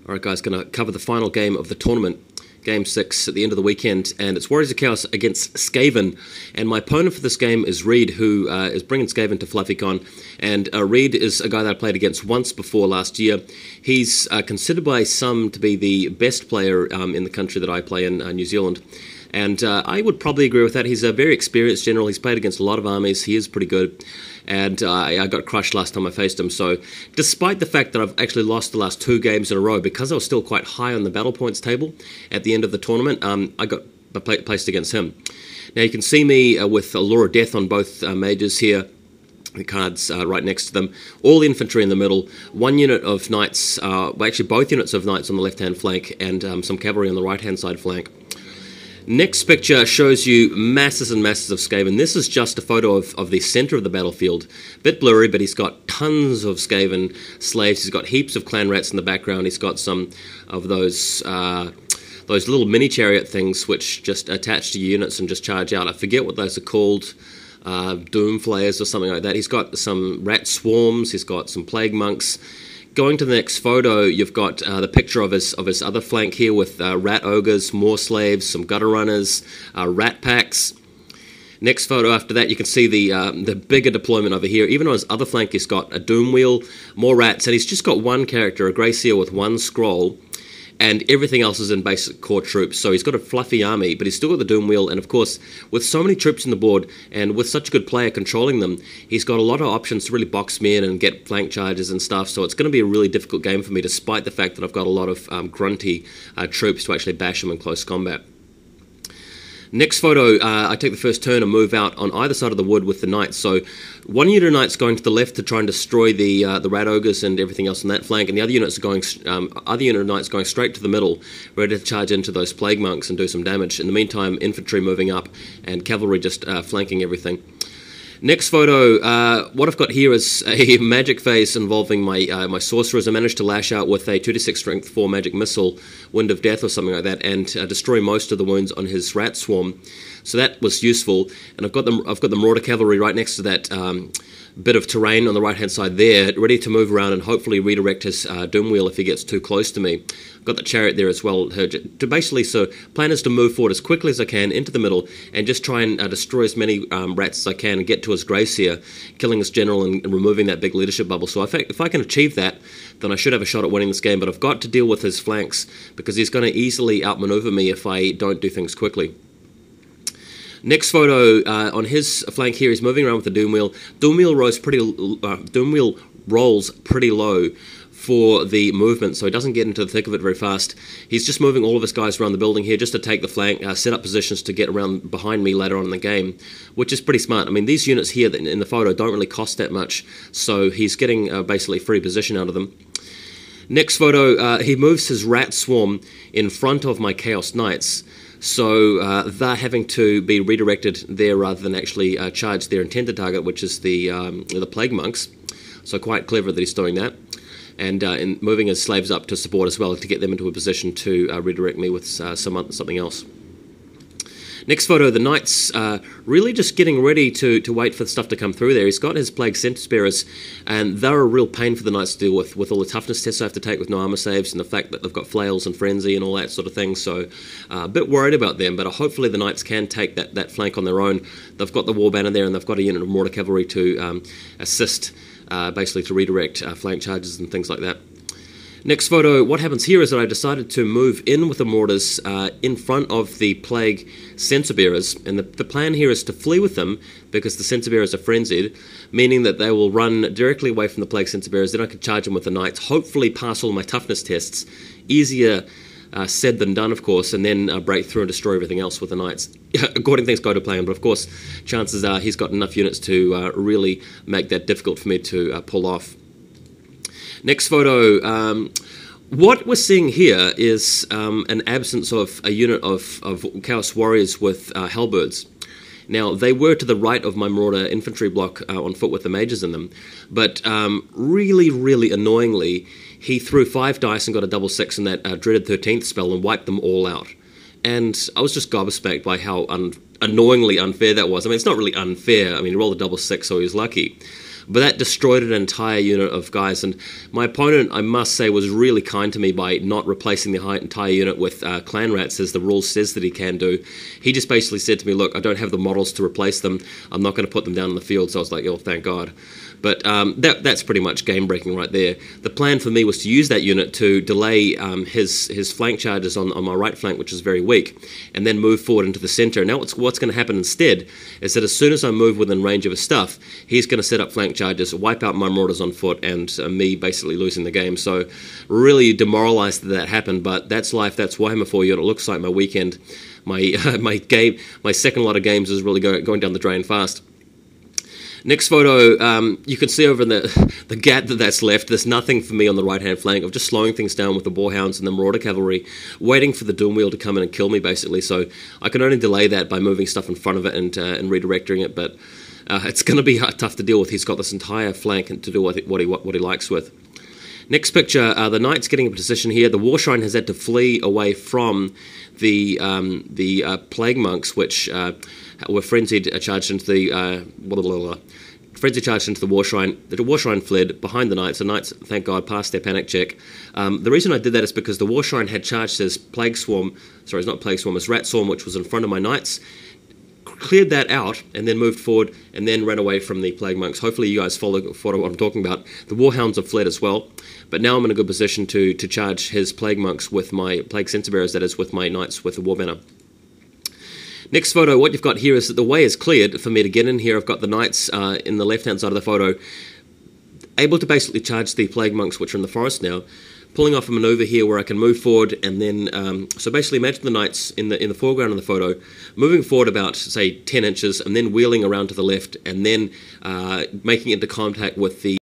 Alright guys, going to cover the final game of the tournament, Game 6 at the end of the weekend, and it's Warriors of Chaos against Skaven, and my opponent for this game is Reed, who is bringing Skaven to FluffyCon, and Reed is a guy that I played against once before last year. He's considered by some to be the best player in the country that I play in, New Zealand. And I would probably agree with that. He's a very experienced general. He's played against a lot of armies. He is pretty good. And I got crushed last time I faced him. So despite the fact that I've actually lost the last 2 games in a row, because I was still quite high on the battle points table at the end of the tournament, I got placed against him. Now you can see me with Law of Death on both mages here. The cards right next to them, all the infantry in the middle, 1 unit of knights, well actually both units of knights on the left-hand flank, and some cavalry on the right-hand side flank. Next picture shows you masses and masses of Skaven. This is just a photo of the center of the battlefield. A bit blurry, but he's got tons of Skaven slaves. He's got heaps of clan rats in the background. He's got some of those little mini chariot things which just attach to units and just charge out. I forget what those are called. Doom flayers or something like that. He's got some rat swarms. He's got some plague monks. Going to the next photo, you've got the picture of his other flank here with rat ogres, more slaves, some gutter runners, rat packs. Next photo after that, you can see the bigger deployment over here. Even on his other flank, he's got a doom wheel, more rats, and he's just got one character, a grey seal with 1 scroll, and everything else is in basic core troops. So he's got a fluffy army, but he's still got the doom wheel, and of course, with so many troops on the board, and with such a good player controlling them, he's got a lot of options to really box me in and get flank charges and stuff, so it's going to be a really difficult game for me, despite the fact that I've got a lot of grunty troops to actually bash him in close combat. Next photo, I take the first turn and move out on either side of the wood with the knights. So 1 unit of knights going to the left to try and destroy the rat ogres and everything else on that flank, and the other unit of knights going straight to the middle, ready to charge into those plague monks and do some damage. In the meantime, infantry moving up and cavalry just flanking everything. Next photo, what I've got here is a magic phase involving my sorcerers. I managed to lash out with a 2d6 strength 4 magic missile, Wind of Death or something like that, and destroy most of the wounds on his rat swarm. So that was useful. And I've got the Marauder cavalry right next to that bit of terrain on the right hand side there, ready to move around and hopefully redirect his doom wheel if he gets too close to me. I've got the chariot there as well to basically, so plan is to move forward as quickly as I can into the middle and just try and destroy as many rats as I can and get to his grace here, killing his general and removing that big leadership bubble. So if I can achieve that, then I should have a shot at winning this game, but I've got to deal with his flanks because he's going to easily outmaneuver me if I don't do things quickly. Next photo, on his flank here, he's moving around with the doom wheel. Doom wheel rolls pretty low for the movement, so he doesn't get into the thick of it very fast. He's just moving all of his guys around the building here just to take the flank, set up positions to get around behind me later on in the game, which is pretty smart. I mean, these units here in the photo don't really cost that much, so he's getting basically free position out of them. Next photo, he moves his rat swarm in front of my Chaos Knights, so they're having to be redirected there rather than actually charge their intended target, which is the Plague Monks. So quite clever that he's doing that. And in moving his slaves up to support as well to get them into a position to redirect me with something else. Next photo, the knights really just getting ready to wait for the stuff to come through there. He's got his Plague Centaur Bearers, and they're a real pain for the knights to deal with all the toughness tests I have to take with no armor saves and the fact that they've got flails and frenzy and all that sort of thing. So a bit worried about them, but hopefully the knights can take that flank on their own. They've got the war banner there, and they've got a unit of mortar cavalry to assist, basically to redirect flank charges and things like that. Next photo, what happens here is that I decided to move in with the mortars in front of the Plague Centaur Bearers, and the plan here is to flee with them because the Centaur Bearers are frenzied, meaning that they will run directly away from the Plague Centaur Bearers. Then I can charge them with the knights, hopefully pass all my toughness tests, easier said than done of course, and then break through and destroy everything else with the knights. According to things go to plan, but of course chances are he's got enough units to really make that difficult for me to pull off. Next photo, what we're seeing here is an absence of a unit of Chaos Warriors with halberds. Now, they were to the right of my Marauder infantry block on foot with the mages in them, but really, really annoyingly, he threw 5 dice and got a double 6 in that dreaded 13th spell and wiped them all out. And I was just gobsmacked by how annoyingly unfair that was. I mean, it's not really unfair. I mean, he rolled a double 6, so he was lucky. but that destroyed an entire unit of guys. And my opponent, I must say, was really kind to me by not replacing the entire unit with clan rats, as the rule says that he can do. He just basically said to me, look, I don't have the models to replace them. I'm not going to put them down in the field. So I was like, oh, thank God. But that's pretty much game-breaking right there. The plan for me was to use that unit to delay his flank charges on my right flank, which is very weak, and then move forward into the center. Now what's going to happen instead is that as soon as I move within range of his stuff, he's going to set up flank charges, wipe out my marauders on foot, and me basically losing the game. So really demoralized that happened, but that's life. That's Warhammer 4 unit. It looks like my weekend, my second lot of games is really going down the drain fast. Next photo, you can see over in the gap that's left, there's nothing for me on the right-hand flank. I'm just slowing things down with the Boarhounds and the Marauder Cavalry, waiting for the Doom Wheel to come in and kill me, basically. So I can only delay that by moving stuff in front of it and redirecting it, but it's going to be tough to deal with. He's got this entire flank to do what he likes with. Next picture, the Knights getting a position here. The Warshrine has had to flee away from the Plague Monks, which were frenzied, charged into the frenzied charged into the Warshrine. The Warshrine fled behind the Knights. The Knights, thank God, passed their panic check. The reason I did that is because the Warshrine had charged his Plague Swarm, sorry, it's not Plague Swarm, it's Rat Swarm, which was in front of my Knights, cleared that out, and then moved forward, and then ran away from the Plague Monks. Hopefully you guys follow what I'm talking about. The Warhounds have fled as well, but now I'm in a good position to charge his Plague Monks with my Plague Censer Bearers, that is, with my Knights with the War Banner. Next photo, what you've got here is that the way is cleared for me to get in here. I've got the Knights in the left-hand side of the photo, able to basically charge the Plague Monks, which are in the forest now, pulling off a maneuver here where I can move forward, and then, so basically imagine the Knights in the foreground of the photo, moving forward about, say, 10 inches, and then wheeling around to the left, and then making into contact with the